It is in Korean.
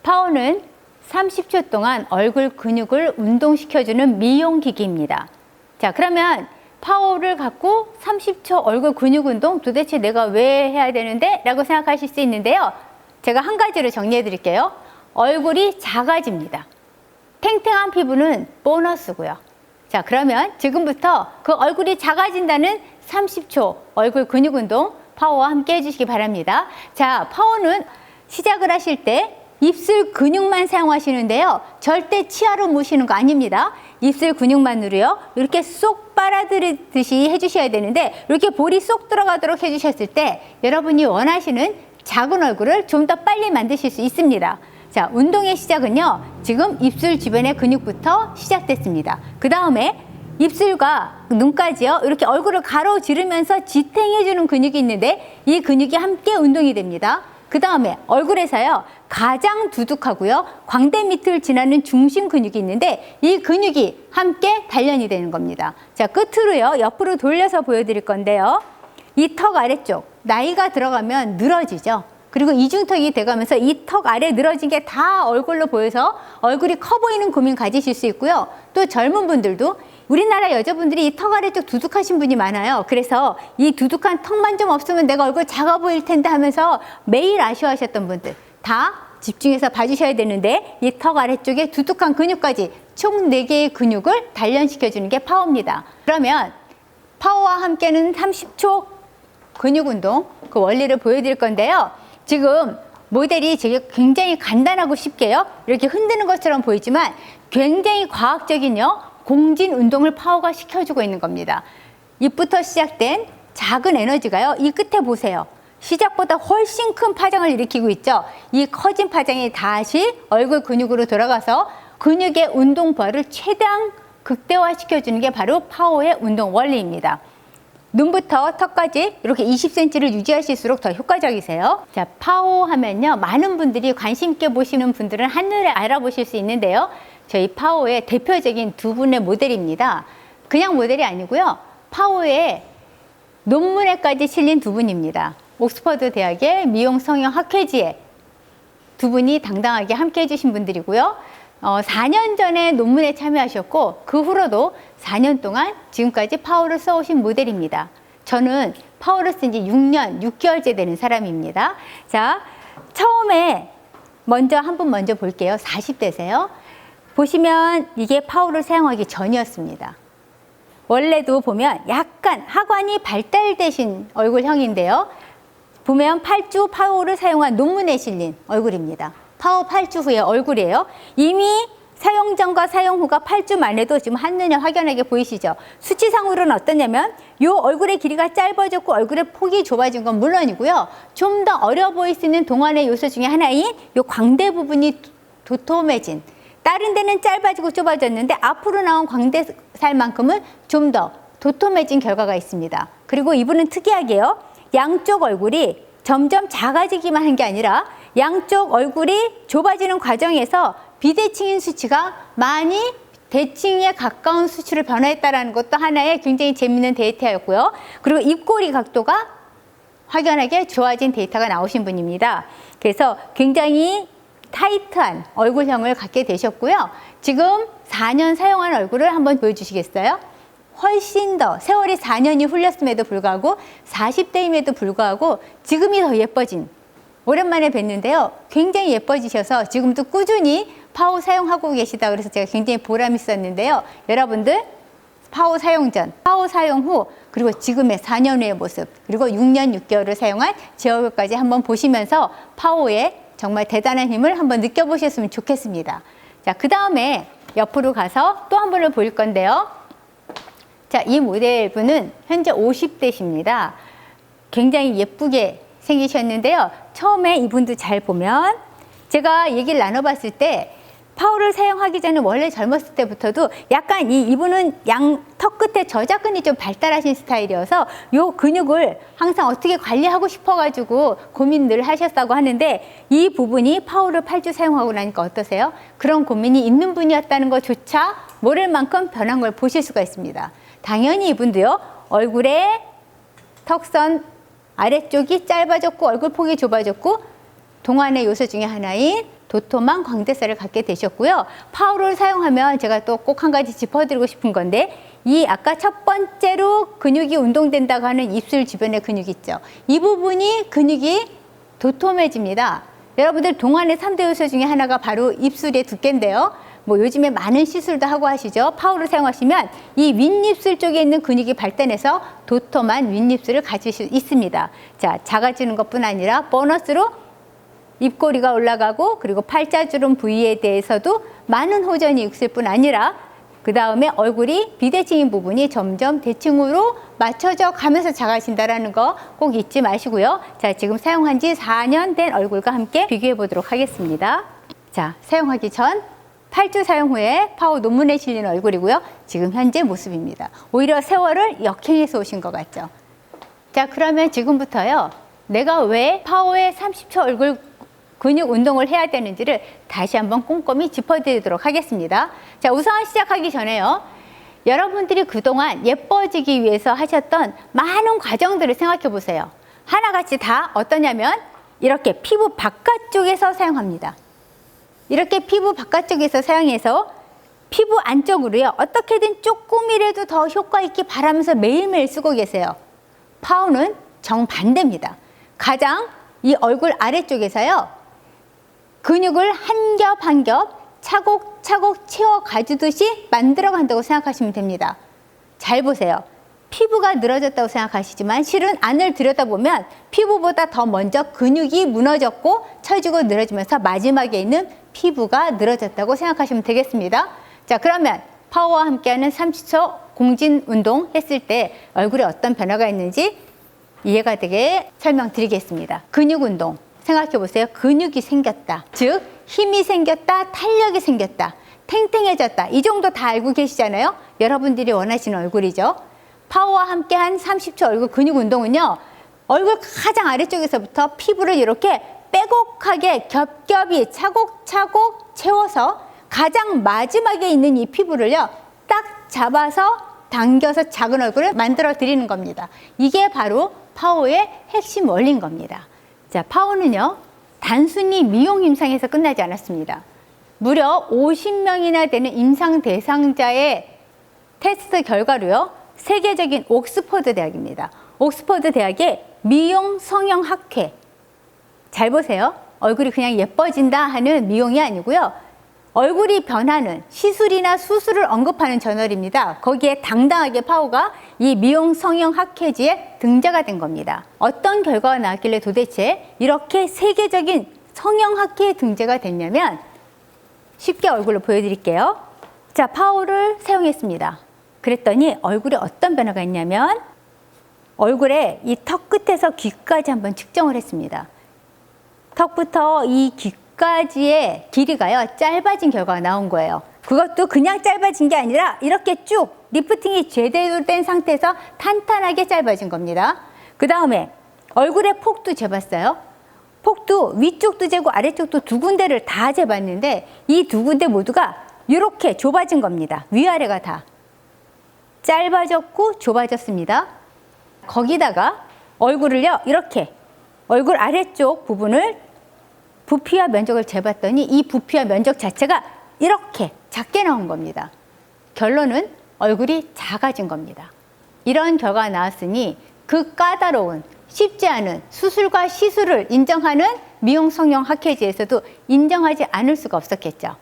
파워는 30초 동안 얼굴 근육을 운동시켜주는 미용기기입니다. 자, 그러면 파워를 갖고 30초 얼굴 근육 운동 도대체 내가 왜 해야 되는데? 라고 생각하실 수 있는데요. 제가 한 가지로 정리해 드릴게요. 얼굴이 작아집니다. 탱탱한 피부는 보너스고요. 자, 그러면 지금부터 그 얼굴이 작아진다는 30초 얼굴 근육 운동 파워와 함께 해주시기 바랍니다. 자, 파워는 시작을 하실 때 입술 근육만 사용하시는데요. 절대 치아로 무시는 거 아닙니다. 입술 근육만으로요. 이렇게 쏙 빨아들이듯이 해주셔야 되는데 이렇게 볼이 쏙 들어가도록 해주셨을 때 여러분이 원하시는 작은 얼굴을 좀 더 빨리 만드실 수 있습니다. 자, 운동의 시작은요. 지금 입술 주변의 근육부터 시작됐습니다. 그 다음에 입술과 눈까지요. 이렇게 얼굴을 가로지르면서 지탱해주는 근육이 있는데 이 근육이 함께 운동이 됩니다. 그 다음에 얼굴에서요. 가장 두둑하고요. 광대 밑을 지나는 중심 근육이 있는데 이 근육이 함께 단련이 되는 겁니다. 자, 끝으로요. 옆으로 돌려서 보여드릴 건데요. 이 턱 아래쪽 나이가 들어가면 늘어지죠. 그리고 이중턱이 돼가면서 이 턱 아래 늘어진 게 다 얼굴로 보여서 얼굴이 커 보이는 고민 가지실 수 있고요. 또 젊은 분들도 우리나라 여자분들이 이 턱 아래쪽 두둑하신 분이 많아요. 그래서 이 두둑한 턱만 좀 없으면 내가 얼굴 작아 보일 텐데 하면서 매일 아쉬워하셨던 분들 다 집중해서 봐주셔야 되는데 이 턱 아래쪽에 두둑한 근육까지 총 4개의 근육을 단련시켜주는 게 파워입니다. 그러면 파워와 함께는 30초 근육 운동 그 원리를 보여드릴 건데요. 지금 모델이 굉장히 간단하고 쉽게요. 이렇게 흔드는 것처럼 보이지만 굉장히 과학적인요. 공진 운동을 파워가 시켜주고 있는 겁니다. 입부터 시작된 작은 에너지가요. 이 끝에 보세요. 시작보다 훨씬 큰 파장을 일으키고 있죠. 이 커진 파장이 다시 얼굴 근육으로 돌아가서 근육의 운동 부하를 최대한 극대화시켜주는 게 바로 파워의 운동 원리입니다. 눈부터 턱까지 이렇게 20cm를 유지하실수록 더 효과적이세요. 자, 파워 하면요. 많은 분들이 관심 있게 보시는 분들은 한눈에 알아보실 수 있는데요. 저희 파워의 대표적인 두 분의 모델입니다. 그냥 모델이 아니고요. 파워의 논문에까지 실린 두 분입니다. 옥스퍼드 대학의 미용 성형 학회지에 두 분이 당당하게 함께 해주신 분들이고요. 4년 전에 논문에 참여하셨고 그 후로도 4년 동안 지금까지 파워를 써오신 모델입니다. 저는 파워를 쓴 지 6년 6개월째 되는 사람입니다. 자, 처음에 한 분 먼저 볼게요. 40대세요. 보시면 이게 파워를 사용하기 전이었습니다. 원래도 보면 약간 하관이 발달되신 얼굴형인데요. 보면 8주 파워를 사용한 논문에 실린 얼굴입니다. 파워 8주 후의 얼굴이에요. 이미 사용 전과 사용 후가 8주만 해도 지금 한눈에 확연하게 보이시죠? 수치상으로는 어떠냐면 이 얼굴의 길이가 짧아졌고 얼굴의 폭이 좁아진 건 물론이고요. 좀 더 어려 보일 수 있는 동안의 요소 중에 하나인 이 광대 부분이 도톰해진, 다른 데는 짧아지고 좁아졌는데 앞으로 나온 광대살만큼은 좀 더 도톰해진 결과가 있습니다. 그리고 이분은 특이하게요. 양쪽 얼굴이 점점 작아지기만 한 게 아니라 양쪽 얼굴이 좁아지는 과정에서 비대칭인 수치가 많이 대칭에 가까운 수치로 변화했다는 것도 하나의 굉장히 재미있는 데이터였고요. 그리고 입꼬리 각도가 확연하게 좋아진 데이터가 나오신 분입니다. 그래서 굉장히 타이트한 얼굴형을 갖게 되셨고요. 지금 4년 사용한 얼굴을 한번 보여주시겠어요? 훨씬 더 세월이 4년이 흘렀음에도 불구하고 40대임에도 불구하고 지금이 더 예뻐진, 오랜만에 뵀는데요. 굉장히 예뻐지셔서 지금도 꾸준히 파워 사용하고 계시다 그래서 제가 굉장히 보람 있었는데요. 여러분들 파워 사용 전, 파워 사용 후, 그리고 지금의 4년 후의 모습, 그리고 6년 6개월을 사용한 제 얼굴까지 한번 보시면서 파워의 정말 대단한 힘을 한번 느껴보셨으면 좋겠습니다. 자, 그 다음에 옆으로 가서 또 한 분을 보일 건데요. 자, 이 모델분은 현재 50대십니다. 굉장히 예쁘게 생기셨는데요. 처음에 이분도 잘 보면 제가 얘기를 나눠봤을 때 파워를 사용하기 전에 원래 젊었을 때부터도 약간 이분은 양 턱 끝에 저작근이 좀 발달하신 스타일이어서 요 근육을 항상 어떻게 관리하고 싶어가지고 고민을 하셨다고 하는데 이 부분이 파워를 8주 사용하고 나니까 어떠세요? 그런 고민이 있는 분이었다는 것조차 모를 만큼 변한 걸 보실 수가 있습니다. 당연히 이분도요. 얼굴에 턱선 아래쪽이 짧아졌고 얼굴 폭이 좁아졌고 동안의 요소 중에 하나인 도톰한 광대살을 갖게 되셨고요. 파워를 사용하면 제가 또 꼭 한 가지 짚어드리고 싶은 건데, 이 아까 첫 번째로 근육이 운동된다고 하는 입술 주변의 근육 있죠. 이 부분이 근육이 도톰해집니다. 여러분들 동안의 3대 요소 중에 하나가 바로 입술의 두께인데요. 뭐 요즘에 많은 시술도 하고 하시죠. 파워를 사용하시면 이 윗입술 쪽에 있는 근육이 발달해서 도톰한 윗입술을 가질 수 있습니다. 자, 작아지는 것뿐 아니라 보너스로 입꼬리가 올라가고, 그리고 팔자주름 부위에 대해서도 많은 호전이 있을 뿐 아니라, 그 다음에 얼굴이 비대칭인 부분이 점점 대칭으로 맞춰져 가면서 작아진다는 거 꼭 잊지 마시고요. 자, 지금 사용한 지 4년 된 얼굴과 함께 비교해 보도록 하겠습니다. 자, 사용하기 전 8주 사용 후에 파워 논문에 실린 얼굴이고요. 지금 현재 모습입니다. 오히려 세월을 역행해서 오신 것 같죠? 자, 그러면 지금부터요, 내가 왜 파워의 30초 얼굴 근육 운동을 해야 되는지를 다시 한번 꼼꼼히 짚어드리도록 하겠습니다. 자, 우선 시작하기 전에요, 여러분들이 그동안 예뻐지기 위해서 하셨던 많은 과정들을 생각해 보세요. 하나같이 다 어떠냐면 이렇게 피부 바깥쪽에서 사용합니다. 이렇게 피부 바깥쪽에서 사용해서 피부 안쪽으로요, 어떻게든 조금이라도 더 효과 있게 바라면서 매일매일 쓰고 계세요. 파워는 정반대입니다. 가장 이 얼굴 아래쪽에서요, 근육을 한 겹 한 겹 차곡차곡 채워 가주듯이 만들어 간다고 생각하시면 됩니다. 잘 보세요. 피부가 늘어졌다고 생각하시지만 실은 안을 들여다보면 피부보다 더 먼저 근육이 무너졌고 처지고 늘어지면서 마지막에 있는 피부가 늘어졌다고 생각하시면 되겠습니다. 자, 그러면 파워와 함께하는 30초 공진 운동 했을 때 얼굴에 어떤 변화가 있는지 이해가 되게 설명드리겠습니다. 근육 운동 생각해 보세요. 근육이 생겼다. 즉 힘이 생겼다, 탄력이 생겼다, 탱탱해졌다. 이 정도 다 알고 계시잖아요. 여러분들이 원하시는 얼굴이죠. 파워와 함께한 30초 얼굴 근육 운동은요, 얼굴 가장 아래쪽에서부터 피부를 이렇게 빼곡하게 겹겹이 차곡차곡 채워서 가장 마지막에 있는 이 피부를요, 딱 잡아서 당겨서 작은 얼굴을 만들어 드리는 겁니다. 이게 바로 파워의 핵심 원리인 겁니다. 자, 파워는요, 단순히 미용 임상에서 끝나지 않았습니다. 무려 50명이나 되는 임상 대상자의 테스트 결과로요, 세계적인 옥스퍼드 대학입니다. 옥스퍼드 대학의 미용 성형학회. 잘 보세요. 얼굴이 그냥 예뻐진다 하는 미용이 아니고요, 얼굴이 변하는 시술이나 수술을 언급하는 저널입니다. 거기에 당당하게 파워가 이 미용 성형학회지에 등재가 된 겁니다. 어떤 결과가 나왔길래 도대체 이렇게 세계적인 성형학회에 등재가 됐냐면, 쉽게 얼굴로 보여드릴게요. 자, 파워를 사용했습니다. 그랬더니 얼굴에 어떤 변화가 있냐면, 얼굴에 이 턱 끝에서 귀까지 한번 측정을 했습니다. 턱부터 이 귀까지의 길이가요, 짧아진 결과가 나온 거예요. 그것도 그냥 짧아진 게 아니라 이렇게 쭉 리프팅이 제대로 된 상태에서 탄탄하게 짧아진 겁니다. 그 다음에 얼굴의 폭도 재봤어요. 폭도 위쪽도 재고 아래쪽도 두 군데를 다 재봤는데 이 두 군데 모두가 이렇게 좁아진 겁니다. 위아래가 다 짧아졌고 좁아졌습니다. 거기다가 얼굴을요, 이렇게 얼굴 아래쪽 부분을 부피와 면적을 재봤더니 이 부피와 면적 자체가 이렇게 작게 나온 겁니다. 결론은 얼굴이 작아진 겁니다. 이런 결과가 나왔으니 그 까다로운 쉽지 않은 수술과 시술을 인정하는 미용 성형 학회지에서도 인정하지 않을 수가 없었겠죠.